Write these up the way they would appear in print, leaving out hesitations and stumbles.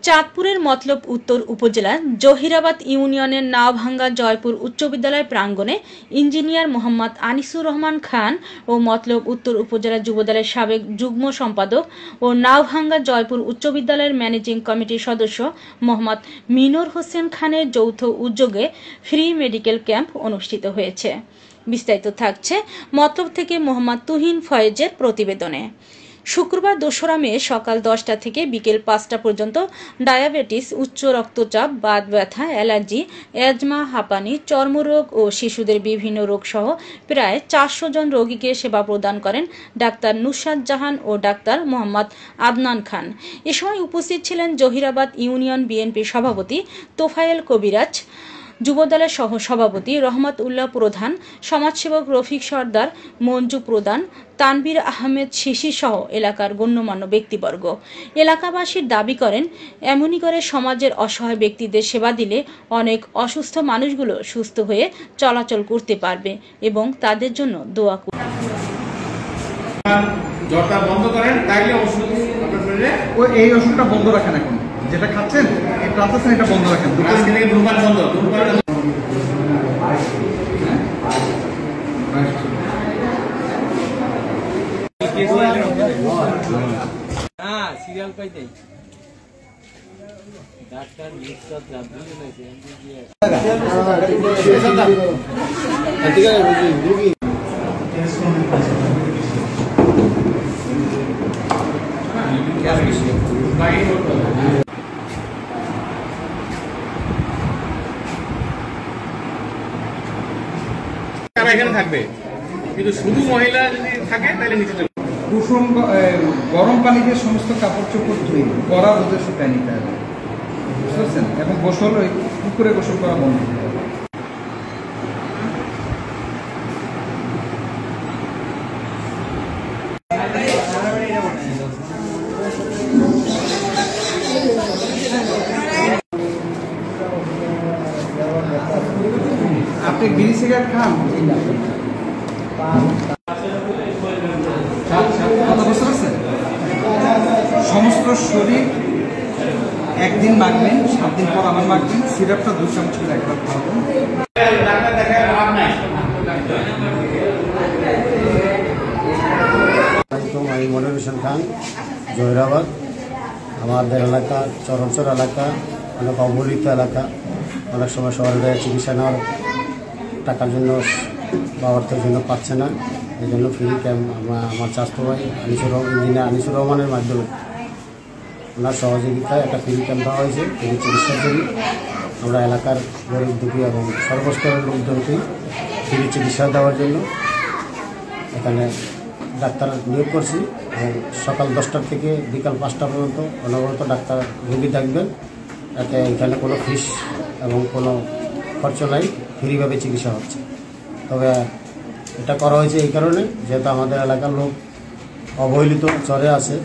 চাঁদপুরের মতলব উত্তর উপজেলার জহিরাবাদ ইউনিয়নের নাওভাঙ্গা জয়পুর উচ্চ বিদ্যালয় প্রাঙ্গণে ইঞ্জিনিয়ার মোহাম্মদ আনিসুর রহমান খান ও মতলব উত্তর উপজেলা যুবদলের সাবেক যুগ্ম সম্পাদক ও নাওভাঙ্গা জয়পুর উচ্চ বিদ্যালয়ের ম্যানেজিং কমিটির সদস্য মোহাম্মদ মিনুর হোসেন খানের যৌথ উদ্যোগে ফ্রি মেডিকেল ক্যাম্প অনুষ্ঠিত হয়েছে। বিস্তারিত থাকছে মতলব থেকে মোহাম্মদ তুহিন ফয়েজের প্রতিবেদনে। শুক্রবার ২রা মে সকাল ১০টা থেকে বিকেল ৫টা পর্যন্ত ডায়াবেটিস, উচ্চ রক্তচাপ, বাত ব্যথা, অ্যালার্জি, অ্যাজমা, হাঁপানি, চর্মরোগ ও শিশুদের বিভিন্ন রোগ সহ প্রায় ৪০০ জন রোগীকে সেবা প্রদান করেন ডাক্তার নুসরাত জাহান ও ডাক্তার মোহাম্মদ আদনান খান। এ সময় উপস্থিত ছিলেন জহিরাবাদ ইউনিয়ন বিএনপির সভাপতি তোফায়েল কবিরাজ, যুবদলের সহ সভাপতি রহমত উল্লাহ প্রধান, সমাজসেবক রফিক সর্দার, মঞ্জু প্রধান, তানবীর আহমেদ শিশি সহ এলাকার গণ্যমান্য ব্যক্তিবর্গ। এলাকাবাসীর দাবি করেন, এমনই করে সমাজের অসহায় ব্যক্তিদের সেবা দিলে অনেক অসুস্থ মানুষগুলো সুস্থ হয়ে চলাচল করতে পারবে এবং তাদের জন্য দোয়া করবে। জ্বরটা বন্ধ করেন, তাইলে ওষুধ এই ওষুধটা বন্ধ রাখেন, এখন যেটা খাচ্ছেন এটা বন্ধ রাখেন। ধূমপান বন্ধ, সিরিয়াল পাইতে ডাক্তার এখানে থাকবে, কিন্তু শুধু মহিলা যদি থাকে তাহলে নিচে চলে। কুসুম গরম পানিতে সমস্ত কাপড় চোপড় ধুয়ে কড়া রোদে শুকায় নিতে হবে, বুঝতে পারছেন? এবং গোসল ওই পুকুরে গোসল করা বন্ধ। আপনি বিড়ি সিগারেট খান? সমস্ত শরীর একদিন মাখবেন, 7 দিন পর আবার মাখবেন। সিরাপটা 2 চামচ করে একবার খাওয়াবেন। আমি মনির হোসেন খান, জহিরাবাদ। আমাদের এলাকা চরাঞ্চল এলাকা, অনেক অবহেলিত এলাকা। অনেক সময় শহরে চিকিৎসা নেওয়ার টাকার জন্য বা অর্থের জন্য পাচ্ছে না। এই জন্য ফ্রি ক্যাম্প আমার চাচাতো ভাই ইঞ্জিনিয়ার আনিসুর রহমানের মাধ্যমে ওনার সহযোগিতায় একটা ফ্রি ক্যাম্প দেওয়া হয়েছে। ফ্রি চিকিৎসার জন্য আমরা এলাকার গরিব দুঃখী এবং সর্বস্তরের লোকজনকে ফ্রি চিকিৎসা দেওয়ার জন্য এখানে ডাক্তার নিয়োগ করছি। এবং সকাল 10টা থেকে বিকাল 5টা পর্যন্ত অনবরত ডাক্তার রোগী থাকবেন। এতে এখানে কোনো ফিস এবং কোনো খরচ নাই, ফ্রিভাবে চিকিৎসা হচ্ছে। তবে এটা করা হয়েছে এই কারণে, যেহেতু আমাদের এলাকার লোক অবহেলিত চরে আছে,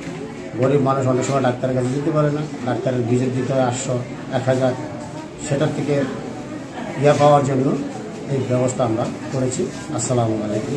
গরিব মানুষ অনেক সময় ডাক্তারের কাছে যেতে পারে না, ডাক্তারের ভিজিট দিতে হয় 800, 1000, সেটার থেকে পাওয়ার জন্য এই ব্যবস্থা আমরা করেছি। আসসালামু আলাইকুম।